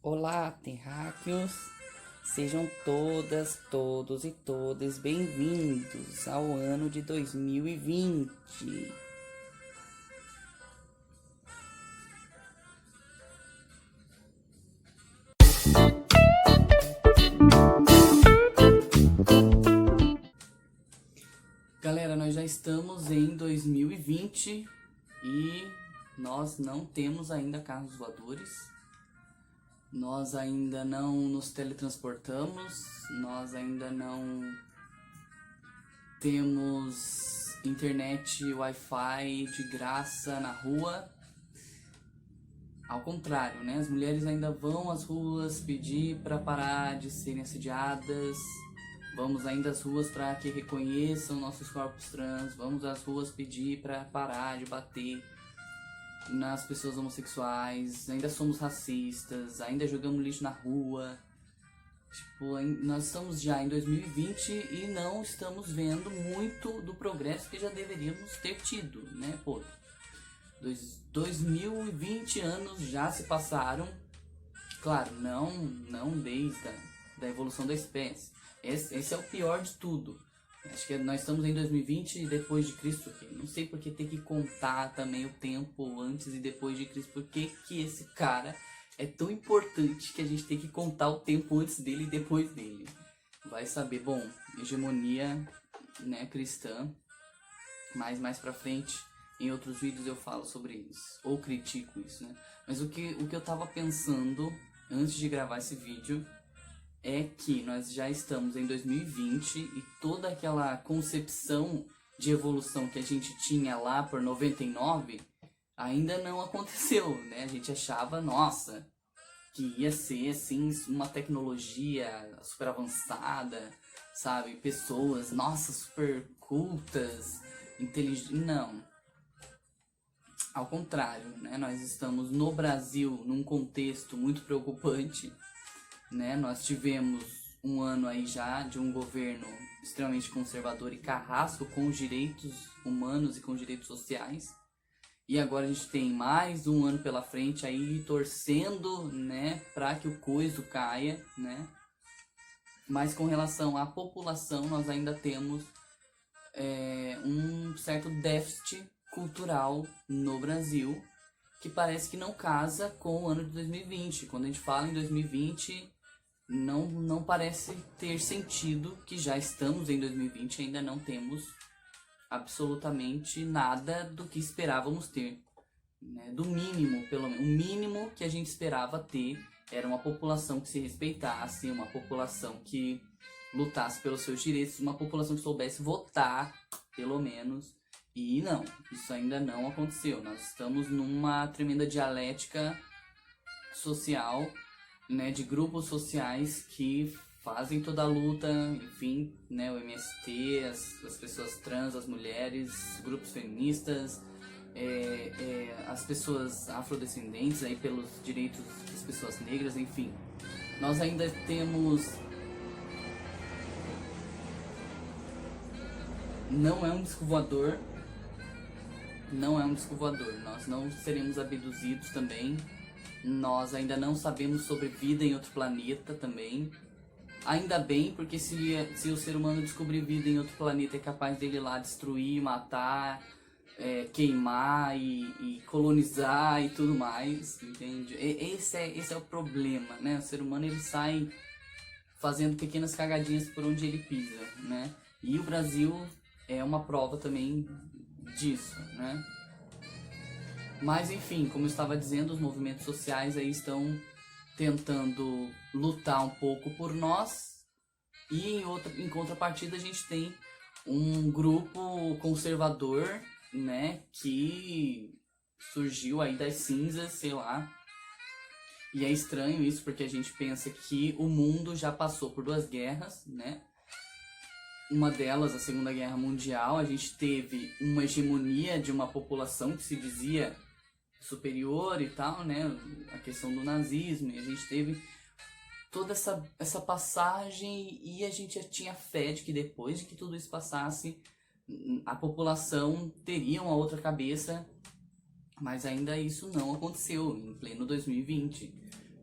Olá, terráqueos! Sejam todas, todos e todas bem-vindos ao ano de 2020. Galera, nós já estamos em 2020 e nós não temos ainda carros voadores. Nós ainda não nos teletransportamos, nós ainda não temos internet Wi-Fi de graça na rua. Ao contrário, né? As mulheres ainda vão às ruas pedir para parar de serem assediadas. Vamos ainda às ruas para que reconheçam nossos corpos trans. Vamos às ruas pedir para parar de bater nas pessoas homossexuais, ainda somos racistas, ainda jogamos lixo na rua. Tipo, nós estamos já em 2020 e não estamos vendo muito do progresso que já deveríamos ter tido, né, pô? 2020 anos já se passaram, claro, não desde da evolução da espécie. Esse é o pior de tudo. Acho que nós estamos em 2020 e depois de Cristo. Não sei porque tem que contar também o tempo antes e depois de Cristo. Por que esse cara é tão importante que a gente tem que contar o tempo antes dele e depois dele? Vai saber. Bom, hegemonia, né, cristã. Mas mais pra frente, em outros vídeos eu falo sobre isso. Ou critico isso, né? Mas o que eu tava pensando antes de gravar esse vídeo é que nós já estamos em 2020 e toda aquela concepção de evolução que a gente tinha lá por 99 ainda não aconteceu, né? A gente achava, nossa, que ia ser assim uma tecnologia super avançada, sabe? Pessoas, nossa, super cultas, inteligentes. Não. Ao contrário, né? Nós estamos no Brasil num contexto muito preocupante, né? Nós tivemos um ano aí já de um governo extremamente conservador e carrasco com os direitos humanos e com os direitos sociais. E agora a gente tem mais um ano pela frente aí torcendo, né, para que o coiso caia, né? Mas com relação à população, nós ainda temos um certo déficit cultural no Brasil que parece que não casa com o ano de 2020. Quando a gente fala em 2020, não parece ter sentido que já estamos em 2020 e ainda não temos absolutamente nada do que esperávamos ter, né? Do mínimo, pelo menos. O mínimo que a gente esperava ter era uma população que se respeitasse, uma população que lutasse pelos seus direitos, uma população que soubesse votar, pelo menos. E não, isso ainda não aconteceu. Nós estamos numa tremenda dialética social, né, de grupos sociais que fazem toda a luta, enfim, né, o MST, as pessoas trans, as mulheres, grupos feministas, as pessoas afrodescendentes aí pelos direitos das pessoas negras, enfim. Nós ainda temos... Não é um disco voador, nós não seremos abduzidos também. Nós ainda não sabemos sobre vida em outro planeta também. Ainda bem, porque se o ser humano descobrir vida em outro planeta, é capaz dele ir lá destruir, matar, queimar e colonizar e tudo mais, entende? Esse é o problema, né? O ser humano, ele sai fazendo pequenas cagadinhas por onde ele pisa, né? E o Brasil é uma prova também disso, né? Mas enfim, como eu estava dizendo, os movimentos sociais aí estão tentando lutar um pouco por nós, e em contrapartida a gente tem um grupo conservador, né, que surgiu aí das cinzas, sei lá. E é estranho isso, porque a gente pensa que o mundo já passou por 2 guerras, né? Uma delas, a Segunda Guerra Mundial, a gente teve uma hegemonia de uma população que se dizia superior e tal, né? A questão do nazismo, e a gente teve toda essa passagem, e a gente já tinha fé de que depois de que tudo isso passasse, a população teria uma outra cabeça, mas ainda isso não aconteceu em pleno 2020.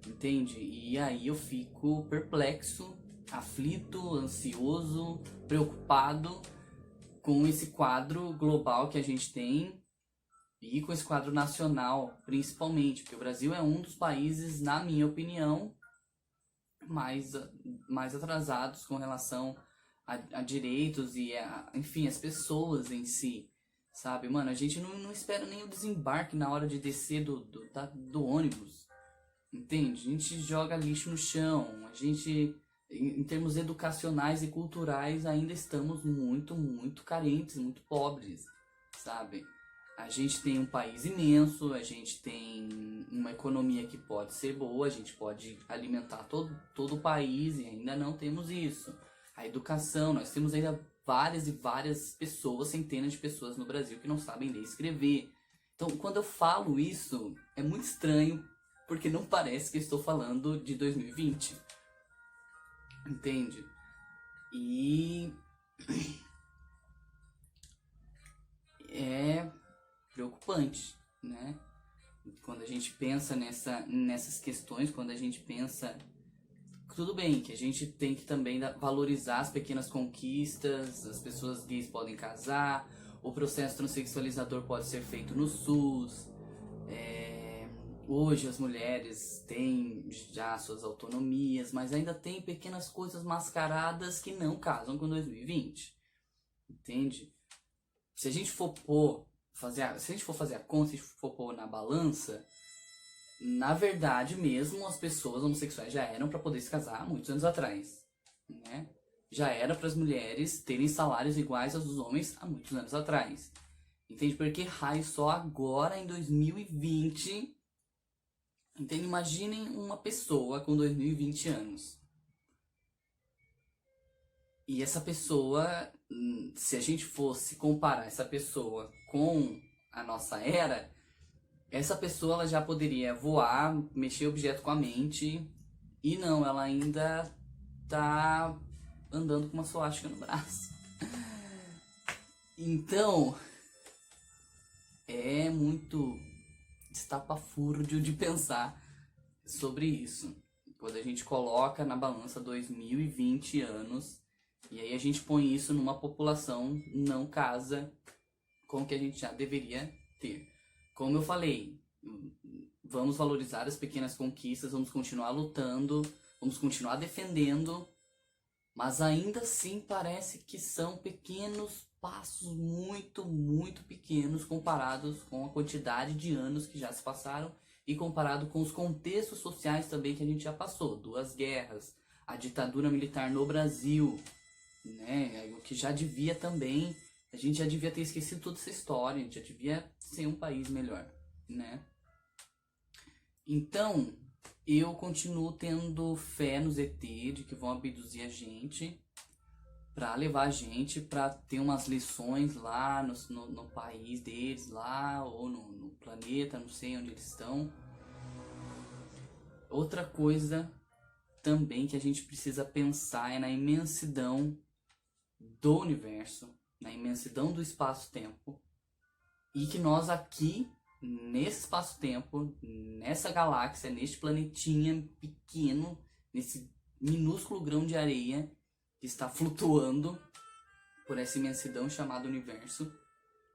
entende? E aí eu fico perplexo, aflito, ansioso, preocupado com esse quadro global que a gente tem e com esse quadro nacional, principalmente, porque o Brasil é um dos países, na minha opinião, mais, mais atrasados com relação a direitos e, enfim, as pessoas em si, sabe? Mano, a gente não espera nem o desembarque na hora de descer do ônibus, entende? A gente joga lixo no chão, a gente, em termos educacionais e culturais, ainda estamos muito, muito carentes, muito pobres, sabe? A gente tem um país imenso, a gente tem uma economia que pode ser boa, a gente pode alimentar todo o país e ainda não temos isso. A educação, nós temos ainda várias e várias pessoas, centenas de pessoas no Brasil que não sabem ler e escrever. Então, quando eu falo isso, é muito estranho, porque não parece que eu estou falando de 2020. Entende? E é preocupante, né? Quando a gente pensa nessas questões, quando a gente pensa, tudo bem que a gente tem que também valorizar as pequenas conquistas, as pessoas gays podem casar, o processo transexualizador pode ser feito no SUS, hoje as mulheres têm já suas autonomias, mas ainda tem pequenas coisas mascaradas que não casam com 2020, entende? Se a gente for fazer a conta, se a gente for pôr na balança, na verdade mesmo as pessoas homossexuais já eram para poder se casar há muitos anos atrás, né? Já era para as mulheres terem salários iguais aos dos homens há muitos anos atrás. Entende? Porque raio só agora em 2020. Entende? Imaginem uma pessoa com 2020 anos. E essa pessoa, se a gente fosse comparar essa pessoa com a nossa era, essa pessoa ela já poderia voar, mexer objeto com a mente, e não, ela ainda tá andando com uma suástica no braço. Então, é muito estapafúrdio de pensar sobre isso. Quando a gente coloca na balança 2020 anos, e aí a gente põe isso numa população não casa com o que a gente já deveria ter. Como eu falei, vamos valorizar as pequenas conquistas, vamos continuar lutando, vamos continuar defendendo, mas ainda assim parece que são pequenos passos muito, muito pequenos comparados com a quantidade de anos que já se passaram e comparado com os contextos sociais também que a gente já passou. 2 guerras, a ditadura militar no Brasil, né? O que já devia também, a gente já devia ter esquecido toda essa história, a gente já devia ser um país melhor, né? Então, eu continuo tendo fé nos ET de que vão abduzir a gente pra levar a gente pra ter umas lições lá no país deles lá, ou no planeta, não sei onde eles estão. Outra coisa também que a gente precisa pensar é na imensidão do universo, na imensidão do espaço-tempo, e que nós aqui, nesse espaço-tempo, nessa galáxia, neste planetinha pequeno, nesse minúsculo grão de areia que está flutuando por essa imensidão chamada universo,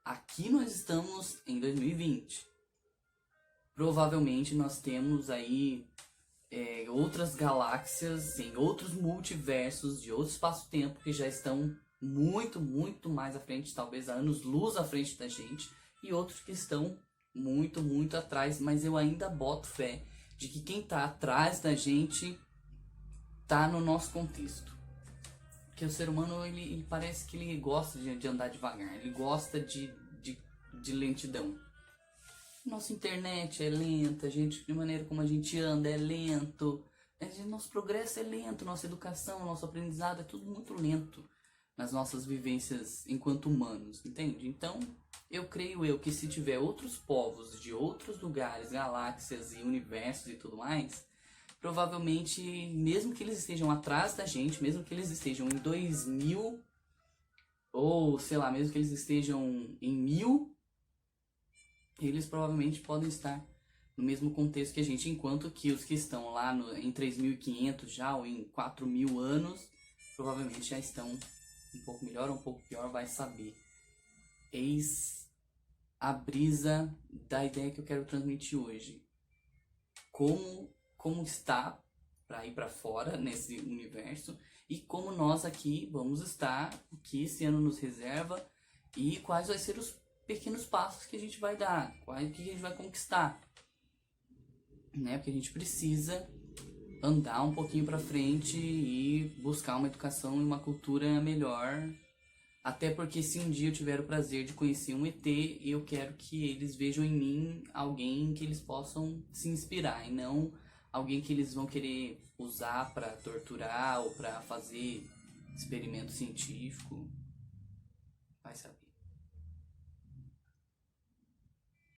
aqui nós estamos em 2020. Provavelmente nós temos aí outras galáxias, em outros multiversos de outro espaço-tempo que já estão muito, muito mais à frente, talvez anos-luz à frente da gente, e outros que estão muito, muito atrás, mas eu ainda boto fé de que quem está atrás da gente está no nosso contexto. Porque o ser humano, ele parece que ele gosta de andar devagar, ele gosta de lentidão. Nossa internet é lenta, de maneira como a gente anda é lento, nosso progresso é lento, nossa educação, nosso aprendizado é tudo muito lento nas nossas vivências enquanto humanos, entende? Então, eu creio que se tiver outros povos de outros lugares, galáxias e universos e tudo mais, provavelmente, mesmo que eles estejam atrás da gente, mesmo que eles estejam em 2000, ou sei lá, mesmo que eles estejam em 1000, eles provavelmente podem estar no mesmo contexto que a gente, enquanto que os que estão lá em 3.500 já, ou em 4.000 anos, provavelmente já estão um pouco melhor ou um pouco pior, vai saber. Eis a brisa da ideia que eu quero transmitir hoje. Como está para ir para fora nesse universo e como nós aqui vamos estar, o que esse ano nos reserva e quais vai ser os pequenos passos que a gente vai dar, quais que a gente vai conquistar, né? Porque a gente precisa andar um pouquinho para frente e buscar uma educação e uma cultura melhor. Até porque se um dia eu tiver o prazer de conhecer um ET, eu quero que eles vejam em mim alguém que eles possam se inspirar e não alguém que eles vão querer usar para torturar ou para fazer experimento científico. Vai saber.